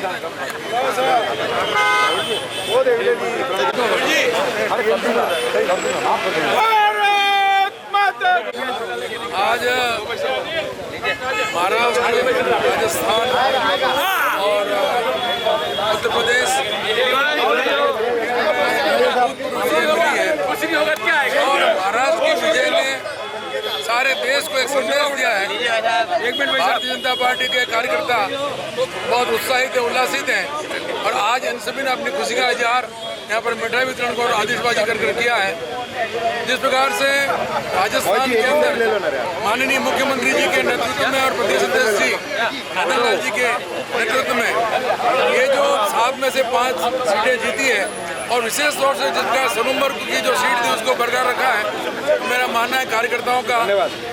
आज महाराष्ट्र, राजस्थान और उत्तर प्रदेश और महाराष्ट्र की विजय ने सारे देश को एक संदेश दिया है। भारतीय जनता पार्टी के कार्यकर्ता बहुत उत्साहित है, उल्लासित हैं और आज इन सभी ने अपनी खुशी का इजहार यहाँ पर मिठाई वितरण को और आतिशबाजी कर किया है। जिस प्रकार से राजस्थान के अंदर माननीय मुख्यमंत्री जी के नेतृत्व में और प्रदेश अध्यक्ष जी मदन लाल जी के नेतृत्व में ये जो 7 में से 5 सीटें जीती है और विशेष तौर से जिसका सलूमबर की जो सीट थी उसको बरकरार रखा है, मेरा मानना है कार्यकर्ताओं का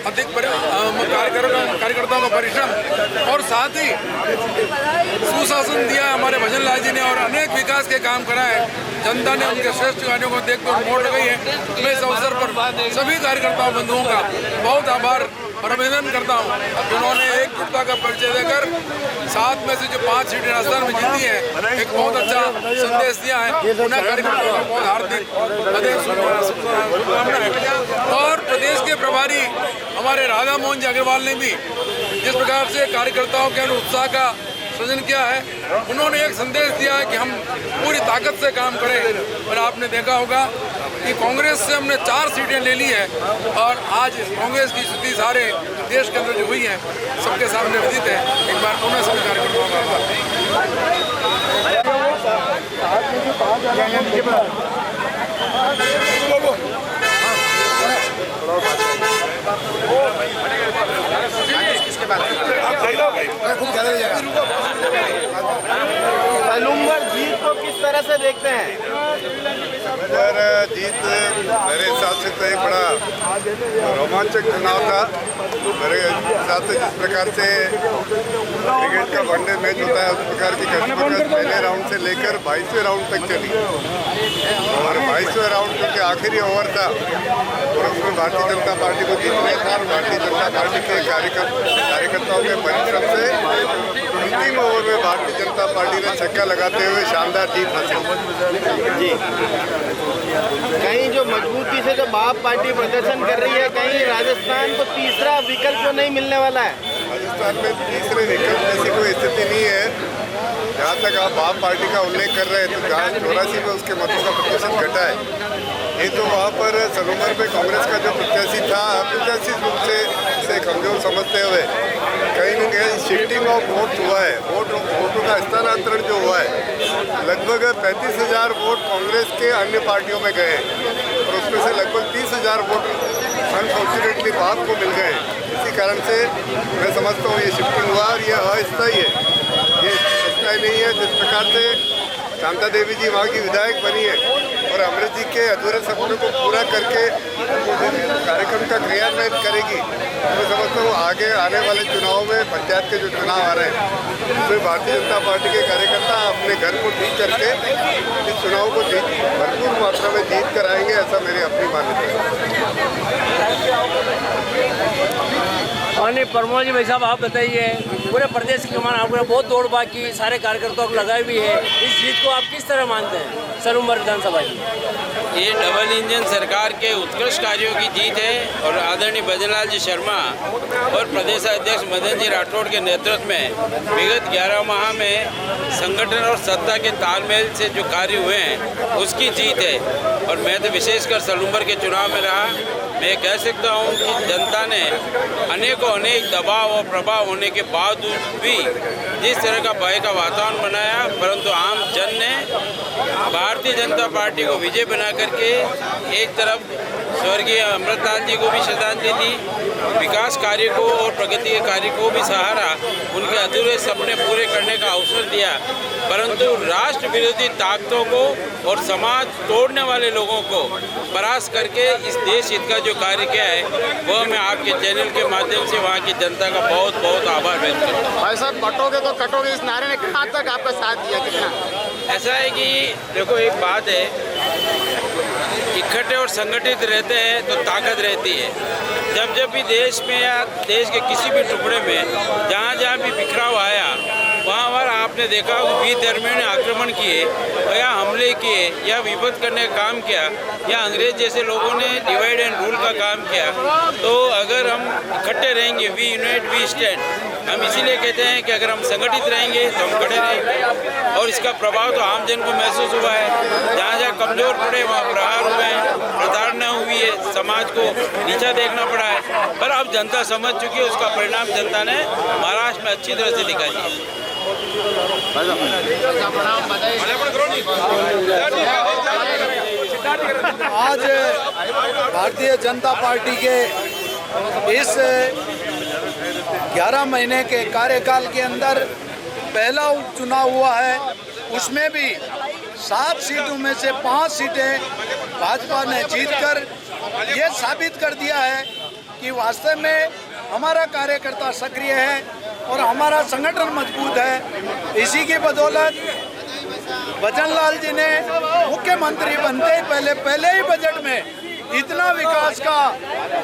अधिक कार्यकर्ताओं का परिश्रम और साथ ही सुशासन दिया हमारे भजन लाल जी ने और अनेक विकास के काम कराए। जनता ने उनके श्रेष्ठ कार्यों को देखकर वोट लगाई है। मैं इस अवसर पर सभी कार्यकर्ताओं बंधुओं का बहुत आभार और अभिनंदन करता हूँ जिन्होंने एकजुटता का परिचय देकर 7 में से जो 5 सीटें राजस्थान में जीती है, एक बहुत अच्छा संदेश दिया है। उन्हें कार्यकर्ताओं का बहुत हार्दिक शुभकामनाएं। और प्रदेश के प्रभारी हमारे राधा मोहन जी अग्रवाल ने भी जिस प्रकार से कार्यकर्ताओं के उत्साह का सृजन किया है, उन्होंने एक संदेश दिया है कि हम पूरी ताकत से काम करें। और आपने देखा होगा कि कांग्रेस से हमने 4 सीटें ले ली है और आज कांग्रेस की स्थिति सारे देश के अंदर जो हुई है सबके सामने विदित है। एक बार उन्हें सभी कार्यकर्ताओं सलूमबर जीत को किस तरह से देखते हैं? सर, जीत मेरे हिसाब से तो एक बड़ा रोमांचक चुनाव था। मेरे हिसाब से जिस प्रकार से क्रिकेट का वनडे मैच होता है उस प्रकार की कश्मकश पहले राउंड से लेकर 22वें राउंड तक चली और 22वें राउंड क्योंकि आखिरी ओवर था और उसमें भारतीय जनता पार्टी को जीतना था और भारतीय जनता पार्टी के कार्यकर्ताओं के परिश्रम से अंतिम ओवर में भारतीय जनता पार्टी ने छक्का लगाते हुए शानदार जीत हासिल जी। कहीं जो मजबूती से जो बाप पार्टी प्रदर्शन कर रही है, कहीं राजस्थान को तीसरा विकल्प जो नहीं मिलने वाला है? राजस्थान में तीसरे विकल्प जैसी कोई स्थिति नहीं है। जहाँ तक आप आप पार्टी का उल्लेख कर रहे हैं तो जहाँ 84 में उसके मतों का प्रतिशत घटा है, ये तो वहाँ पर सलूमबर पे कांग्रेस का जो प्रत्याशी था अप्रत्याशित रूप से इसे कमजोर समझते हुए कहीं न कहीं शिफ्टिंग ऑफ वोट हुआ है। वोटों का स्थानांतरण जो हुआ है, लगभग 35,000 वोट कांग्रेस के अन्य पार्टियों में गए और उसमें से लगभग 30,000 वोट अनफॉर्चुनेटली बाप को मिल गए। इसी कारण से मैं समझता हूँ ये शिफ्टिंग हुआ और ये अस्थायी है, ये स्थायी नहीं है। जिस प्रकार से शांता देवी जी वहाँ की विधायक बनी है और अमृत जी के अधूरे सपनों को पूरा करके कार्यक्रम का क्रियान्वयन करेगी, मैं समझता हूँ आगे आने वाले चुनाव में पंचायत के जो चुनाव आ रहे हैं उसमें भारतीय जनता पार्टी के कार्यकर्ता अपने घर को ठीक करके इस चुनाव को भरपूर मात्रा में जीत कर आएंगे, ऐसा मेरी अपनी मान्यता है। माननीय परमोल जी भाई साहब, आप बताइए, पूरे प्रदेश की कमान आपने बहुत दौड़ भाग की, सारे कार्यकर्ताओं को लगाई भी है, इस जीत को आप किस तरह मानते हैं सलूमबर विधानसभा की? ये डबल इंजन सरकार के उत्कृष्ट कार्यों की जीत है और आदरणीय भजनलाल जी शर्मा और प्रदेश अध्यक्ष मदन जी राठौड़ के नेतृत्व में विगत 11 माह में संगठन और सत्ता के तालमेल से जो कार्य हुए हैं उसकी जीत है। और मैं तो विशेषकर सलूमबर के चुनाव में रहा, मैं कह सकता हूँ कि जनता ने अनेक दबाव और प्रभाव होने के बावजूद भी जिस तरह का भय का वातावरण बनाया, परंतु आम जन ने भारतीय जनता पार्टी को विजय बना करके एक तरफ स्वर्गीय अमृतलाल जी को भी श्रद्धांजलि दी, विकास कार्य को और प्रगति के कार्य को भी सहारा, उनके अधूरे सपने पूरे करने का अवसर दिया। परंतु राष्ट्र विरोधी ताकतों को और समाज तोड़ने वाले लोगों को परास्त करके इस देश हित का जो कार्य किया है वह मैं आपके चैनल के माध्यम से वहाँ की जनता का बहुत बहुत आभार व्यक्त करता हूँ। भाई साहब, बटोगे तो कटोगे, इस नारे ने कहाँ तक आपका साथ दिया, कितना? ऐसा है कि देखो, एक बात है, इकट्ठे और संगठित रहते हैं तो ताकत रहती है। जब भी देश में या देश के किसी भी टुकड़े में जहाँ भी बिखराव आया, वहाँ आपने देखा विधर्मियों ने आक्रमण किए या हमले किए या विपद करने का काम किया या अंग्रेज जैसे लोगों ने डिवाइड एंड रूल का काम किया, तो अगर हम इकट्ठे रहेंगे, वी यूनाइट वी स्टैंड, हम इसीलिए कहते हैं कि अगर हम संगठित रहेंगे तो हम खड़े रहेंगे। और इसका प्रभाव तो आम जन को महसूस हुआ है, जहाँ जहाँ कमजोर पड़े वहाँ प्रहार हुए हैं, प्रताड़ना हुई है, समाज को नीचा देखना पड़ा है। पर अब जनता समझ चुकी है, उसका परिणाम जनता ने महाराष्ट्र में अच्छी तरह से दिखाई है। आज भारतीय जनता पार्टी के इस 11 महीने के कार्यकाल के अंदर पहला उपचुनाव हुआ है, उसमें भी 7 सीटों में से 5 सीटें भाजपा ने जीतकर ये साबित कर दिया है कि वास्तव में हमारा कार्यकर्ता सक्रिय है और हमारा संगठन मजबूत है। इसी की बदौलत भजनलाल जी ने मुख्यमंत्री बनते ही पहले ही बजट में इतना विकास का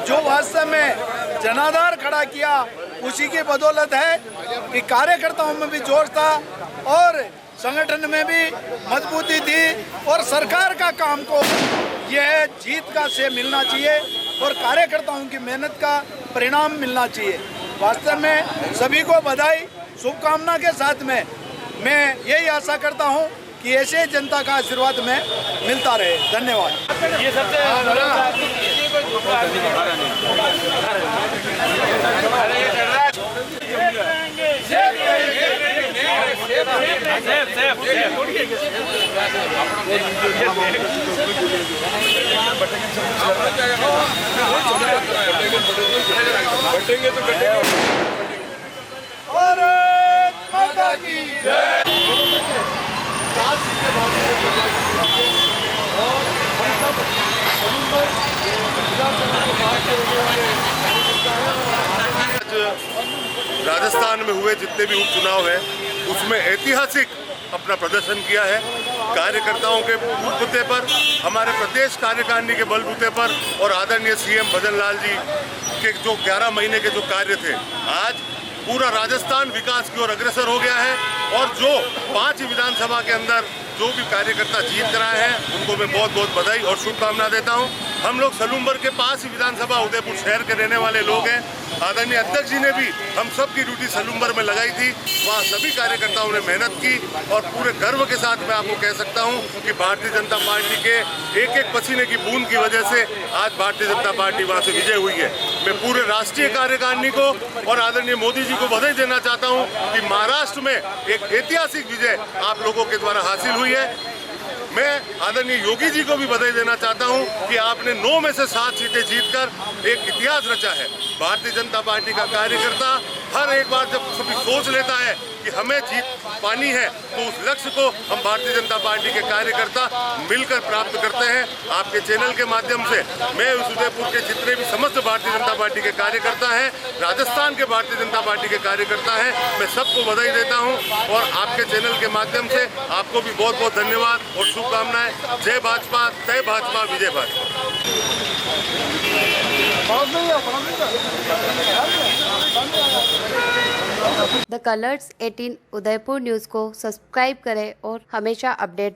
जो वास्तव में जनाधार खड़ा किया, उसी की बदौलत है कि कार्यकर्ताओं में भी जोश था और संगठन में भी मजबूती थी और सरकार का काम को यह जीत का श्रेय मिलना चाहिए और कार्यकर्ताओं की मेहनत का परिणाम मिलना चाहिए। वास्तव में सभी को बधाई, शुभकामना के साथ में मैं यही आशा करता हूं कि ऐसे जनता का आशीर्वाद में मिलता रहे। धन्यवाद। ये सबसे बैठेंगे तो भारत माता की जय। राजस्थान में हुए जितने भी उपचुनाव हैं उसमें ऐतिहासिक अपना प्रदर्शन किया है। कार्यकर्ताओं के बलबूते पर, हमारे प्रदेश कार्यकारिणी के बलबूते पर और आदरणीय सीएम भजनलाल जी के जो 11 महीने के जो कार्य थे, आज पूरा राजस्थान विकास की ओर अग्रसर हो गया है। और जो 5 विधानसभा के अंदर जो भी कार्यकर्ता जीत कर आए हैं उनको मैं बहुत बहुत बधाई और शुभकामना देता हूं। हम लोग सलूम्बर के पास ही विधानसभा उदयपुर शहर के रहने वाले लोग हैं। आदरणीय अध्यक्ष जी ने भी हम सब की ड्यूटी सलूम्बर में लगाई थी, वहाँ सभी कार्यकर्ताओं ने मेहनत की और पूरे गर्व के साथ मैं आपको कह सकता हूँ कि भारतीय जनता पार्टी के एक एक पसीने की बूंद की वजह से आज भारतीय जनता पार्टी वहाँ से विजय हुई है। मैं पूरे राष्ट्रीय कार्यकारिणी को और आदरणीय मोदी जी को बधाई देना चाहता हूँ कि महाराष्ट्र में एक ऐतिहासिक विजय आप लोगों के द्वारा हासिल हुई है। मैं आदरणीय योगी जी को भी बधाई देना चाहता हूं कि आपने 9 में से 7 सीटें जीतकर एक इतिहास रचा है। भारतीय जनता पार्टी का कार्यकर्ता हर एक बार जब कभी सोच लेता है कि हमें जीत पानी है तो उस लक्ष्य को हम भारतीय जनता पार्टी के कार्यकर्ता मिलकर प्राप्त करते हैं। आपके चैनल के माध्यम से मैं उस उदयपुर के जितने भी समस्त भारतीय जनता पार्टी के कार्यकर्ता हैं, राजस्थान के भारतीय जनता पार्टी के कार्यकर्ता हैं, मैं सबको बधाई देता हूं और आपके चैनल के माध्यम से आपको भी बहुत बहुत धन्यवाद और शुभकामनाएं। जय भाजपा, जय भाजपा, विजय Bhajpa. The colours 18 Udaipur news को सब्सक्राइब करें और हमेशा अपडेट